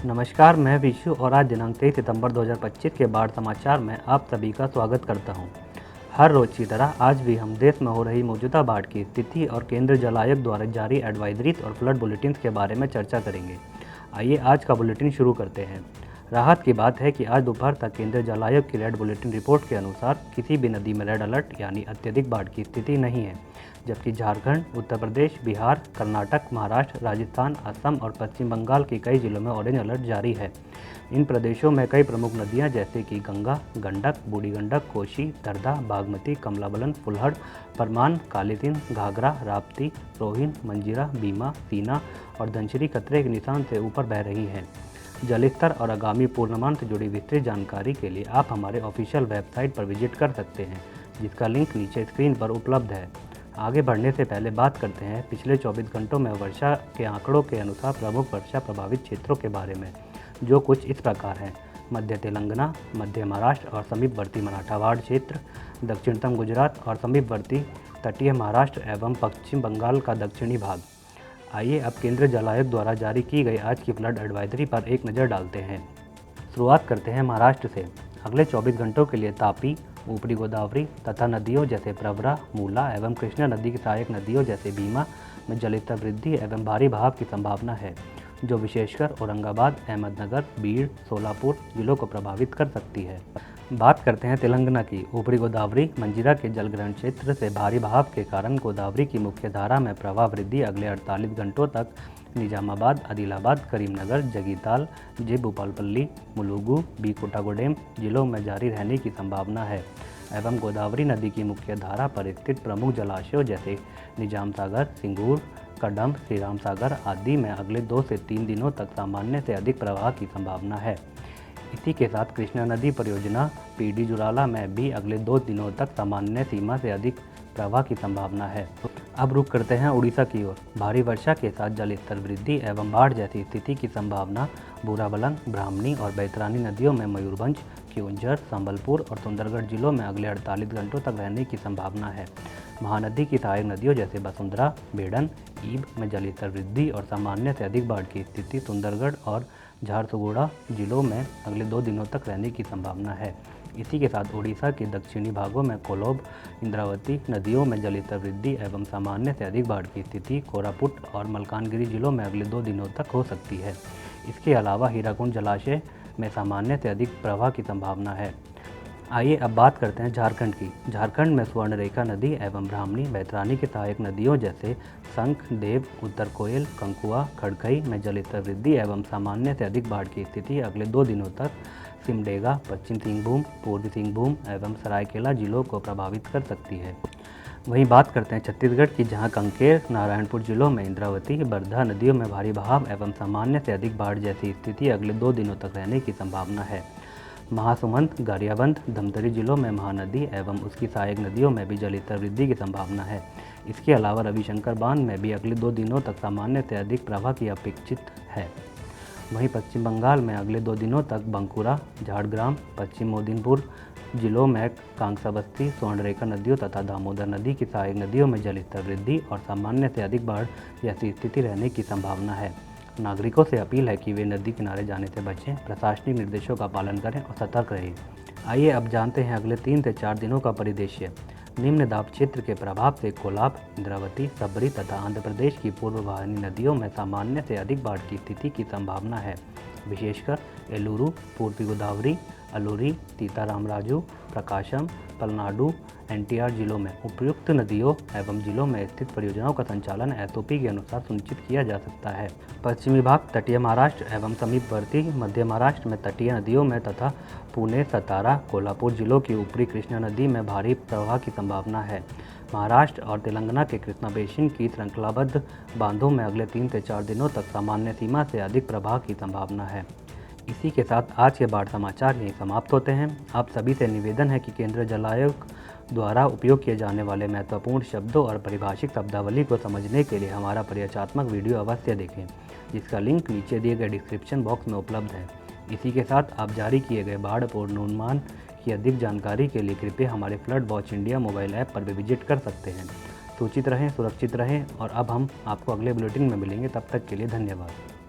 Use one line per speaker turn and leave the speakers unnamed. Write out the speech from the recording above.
नमस्कार, मैं विशु और आज दिनांक 23 सितंबर 2025 के बाढ़ समाचार में आप सभी का स्वागत करता हूं। हर रोज की तरह आज भी हम देश में हो रही मौजूदा बाढ़ की स्थिति और केंद्रीय जल आयोग द्वारा जारी एडवाइजरीज और फ्लड बुलेटिन के बारे में चर्चा करेंगे। आइए आज का बुलेटिन शुरू करते हैं। राहत की बात है कि आज दोपहर तक केंद्रीय जल आयोग की रेड बुलेटिन रिपोर्ट के अनुसार किसी भी नदी में रेड अलर्ट यानी अत्यधिक बाढ़ की स्थिति नहीं है, जबकि झारखंड, उत्तर प्रदेश, बिहार, कर्नाटक, महाराष्ट्र, राजस्थान, असम और पश्चिम बंगाल के कई जिलों में ऑरेंज अलर्ट जारी है। इन प्रदेशों में कई प्रमुख नदियां जैसे कि गंगा, गंडक, बूढ़ी गंडक, कोसी, दरदा, बागमती, कमलाबलान, फुलहड़, परमान, कालीसिंध, घाघरा, राप्ती, रोहिन, मंजीरा, बीमा, सीना और धनसिरी खतरे के निशान से ऊपर बह रही हैं। जलस्तर और आगामी पूर्णमान से जुड़ी विस्तृत जानकारी के लिए आप हमारे ऑफिशियल वेबसाइट पर विजिट कर सकते हैं, जिसका लिंक नीचे स्क्रीन पर उपलब्ध है। आगे बढ़ने से पहले बात करते हैं पिछले 24 घंटों में वर्षा के आंकड़ों के अनुसार प्रमुख वर्षा प्रभावित क्षेत्रों के बारे में, जो कुछ इस प्रकार हैं। मध्य तेलंगाना, मध्य महाराष्ट्र और समीपवर्ती मराठवाड़ क्षेत्र, दक्षिणतम गुजरात और समीपवर्ती तटीय महाराष्ट्र एवं पश्चिम बंगाल का दक्षिणी भाग। आइए अब केंद्रीय जल आयोग द्वारा जारी की गई आज की फ्लड एडवाइजरी पर एक नज़र डालते हैं। शुरुआत करते हैं महाराष्ट्र से। अगले 24 घंटों के लिए तापी, ऊपरी गोदावरी तथा नदियों जैसे प्रवरा, मूला एवं कृष्णा नदी की सहायक नदियों जैसे भीमा में जलस्तर वृद्धि एवं भारी बहाव की संभावना है, जो विशेषकर औरंगाबाद, अहमदनगर, बीड़, सोलापुर जिलों को प्रभावित कर सकती है। बात करते हैं तेलंगाना की। ऊपरी गोदावरी मंजीरा के जलग्रहण क्षेत्र से भारी बहाव के कारण गोदावरी की मुख्य धारा में प्रवाह वृद्धि अगले 48 घंटों तक निजामाबाद, आदिलाबाद, करीमनगर, जगीताल, जे भूपालपल्ली, मुलुगु, बी कोटागुडेम जिलों में जारी रहने की संभावना है एवं गोदावरी नदी की मुख्य धारा पर स्थित प्रमुख जलाशयों जैसे निजाम सागर, सिंगूर, कदम, श्रीराम सागर आदि में अगले 2 से 3 दिनों तक सामान्य से अधिक प्रवाह की संभावना है। इसी के साथ कृष्णा नदी परियोजना पीडी जुराला में भी अगले 2 दिनों तक सामान्य सीमा से अधिक प्रवाह की संभावना है। अब रुख करते हैं उड़ीसा की ओर। भारी वर्षा के साथ जलस्तर वृद्धि एवं बाढ़ जैसी स्थिति की संभावना बुराबलंग, ब्राह्मणी और बैतरानी नदियों में मयूरभंज, क्योंझर, संबलपुर और सुंदरगढ़ जिलों में अगले 48 घंटों तक रहने की संभावना है। महानदी की सहायक नदियों जैसे बसुंधरा, बेड़न, ईब में जलस्तर वृद्धि और सामान्य से अधिक बाढ़ की स्थिति सुंदरगढ़ और झारसुगुड़ा जिलों में अगले 2 दिनों तक रहने की संभावना है। इसी के साथ ओडिशा के दक्षिणी भागों में कोलोब, इंद्रावती नदियों में जलस्तर वृद्धि एवं सामान्य से अधिक बाढ़ की स्थिति कोरापुट और मलकानगिरी जिलों में अगले 2 दिनों तक हो सकती है। इसके अलावा हीराकुंड जलाशय में सामान्य से अधिक प्रवाह की संभावना है। आइए अब बात करते हैं झारखंड की। झारखंड में स्वर्णरेखा नदी एवं ब्राह्मणी, बैतरानी की सहायक नदियों जैसे शंख, देव, उत्तर कोयल, कंकुआ, खड़खई में जलस्तर वृद्धि एवं सामान्य से अधिक बाढ़ की स्थिति अगले 2 दिनों तक सिमडेगा, पश्चिम सिंहभूम, पूर्वी सिंहभूम एवं सरायकेला जिलों को प्रभावित कर सकती है। वहीं बात करते हैं छत्तीसगढ़ की, जहां कांकेर, नारायणपुर जिलों में इंद्रावती, बरधा नदियों में भारी बहाव एवं सामान्य से अधिक बाढ़ जैसी स्थिति अगले 2 दिनों तक रहने की संभावना है। महासुमंद, गरियाबंद, धमतरी जिलों में महानदी एवं उसकी सहायक नदियों में भी जलस्तर वृद्धि की संभावना है। इसके अलावा रविशंकर बांध में भी अगले 2 दिनों तक सामान्य से अधिक प्रवाह की अपेक्षित है। वहीं पश्चिम बंगाल में अगले 2 दिनों तक बंकुरा, झाड़ग्राम, पश्चिम मेदिनीपुर जिलों में कांसाबस्ती, स्वर्णरेखा नदियों तथा दामोदर नदी की सहायक नदियों में जलस्तर वृद्धि और सामान्य से अधिक बाढ़ जैसी स्थिति रहने की संभावना है। नागरिकों से अपील है कि वे नदी किनारे जाने से बचें, प्रशासनिक निर्देशों का पालन करें और सतर्क रहें। आइए अब जानते हैं अगले 3 से 4 दिनों का परिदृश्य। निम्न दाब क्षेत्र के प्रभाव से कोलाब, इंद्रावती, सबरी तथा आंध्र प्रदेश की पूर्ववाहिनी नदियों में सामान्य से अधिक बाढ़ की स्थिति की संभावना है। विशेषकर एलुरु, पूर्वी गोदावरी, अलूरी, सीतारामराजू, प्रकाशम, पलनाडु, एनटीआर जिलों में उपयुक्त नदियों एवं जिलों में स्थित परियोजनाओं का संचालन एसओपी के अनुसार सुनिश्चित किया जा सकता है। पश्चिमी भाग तटीय महाराष्ट्र एवं समीपवर्ती मध्य महाराष्ट्र में तटीय नदियों में तथा पुणे, सतारा, कोल्हापुर जिलों की ऊपरी कृष्णा नदी में भारी प्रवाह की संभावना है। महाराष्ट्र और तेलंगाना के कृष्णा बेसिन की श्रृंखलाबद्ध बांधों में अगले 3 से 4 दिनों तक सामान्य सीमा से अधिक प्रवाह की संभावना है। इसी के साथ आज के बाढ़ समाचार यहीं समाप्त होते हैं। आप सभी से निवेदन है कि केंद्रीय जल आयोग द्वारा उपयोग किए जाने वाले महत्वपूर्ण शब्दों और परिभाषित शब्दावली को समझने के लिए हमारा परिचयात्मक वीडियो अवश्य देखें, जिसका लिंक नीचे दिए गए डिस्क्रिप्शन बॉक्स में उपलब्ध है। इसी के साथ आप जारी किए गए बाढ़ पूर्वानुमान की अधिक जानकारी के लिए कृपया हमारे flood watch India mobile app पर भी विजिट कर सकते हैं। सूचित रहें, सुरक्षित रहें और अब हम आपको अगले बुलेटिन में मिलेंगे। तब तक के लिए धन्यवाद।